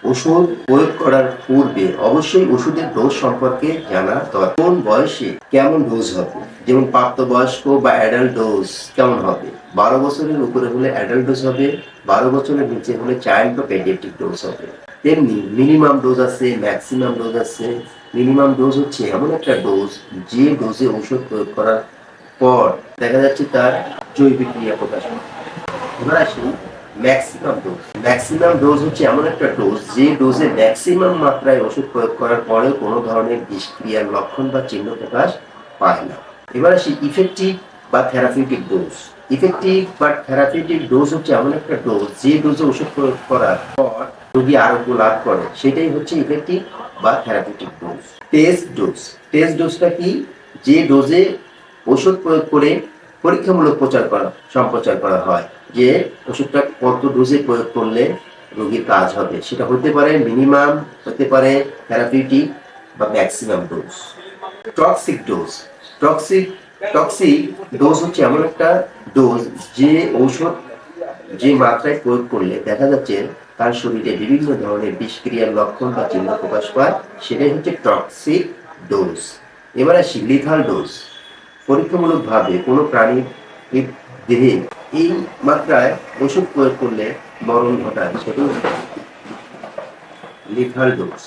ওষুধ প্রয়োগ করার পূর্বে অবশ্যই ওষুধের ডোজ সম্পর্কে জানা দরকার। কোন বয়সে কেমন ডোজ হবে, যেমন প্রাপ্তবয়স্ক বা অ্যাডাল্ট ডোজ কেমন হবে। 12 বছরের উপরে হলে অ্যাডাল্ট ডোজ হবে, 12 বছরের নিচে হলে চাইল্ড বা পেডিয়াট্রিক ডোজ হবে। তেমনি মিনিমাম ডোজ আছে, ম্যাক্সিমাম ডোজ আছে। মিনিমাম ডোজ হচ্ছে এমন একটা ডোজ যে ডোজে ওষুধ প্রয়োগ করার পর দেখা যাচ্ছে তার জৈবিক ক্রিয়া প্রকাশ পায়। এবার আসি ম্যাক্সিমাম ডোজ। ম্যাক্সিমাম ডোজ হচ্ছে এমন একটা ডোজ যে ডোজে ম্যাক্সিমাম মাত্রায় ওষুধ প্রয়োগ করার পরেও কোনো ধরনের বিষক্রিয়ার লক্ষণ বা চিহ্ন প্রকাশ পায় না। এবার আসি ইফেক্টিভ বা থেরাপিউটিক ডোজ। ইফেক্টিভ বা থেরাপিউটিক ডোজ হচ্ছে এমন একটা ডোজ যে ডোজে ওষুধ প্রয়োগ করার পর রোগী আরোগ্য লাভ করে, সেটাই হচ্ছে ইফেক্টিভ বা therapeutic dose. Test dose. Test ডোজটা কি? যে ডোজে ওষুধ প্রয়োগ করে পরীক্ষামূলক সম্প্রচার করা হয় যে ওষুধটা কত ডোজে প্রয়োগ করলে রোগীর কাজ হবে। সেটা হতে পারে মিনিমাম, হতে পারে থেরাপিউটিক বা maximum dose. Toxic dose. Toxic toxic dose হচ্ছে এমন একটা ডোজ যে ঔষধ যে মাত্রায় প্রয়োগ করলে দেখা যাচ্ছে তার শরীরে বিভিন্ন ধরনের বিষক্রিয়ার লক্ষণ বা চিহ্ন প্রকাশ পায়, সেটাই হচ্ছে টক্সিক ডোজ। এবার আসি লিথাল ডোজ। পরীক্ষামূলকভাবে কোনো প্রাণীর দেহে এই মাত্রায় ওষুধ প্রয়োগ করলে মরণ ঘটায়, সেটাও লিথাল ডোজ।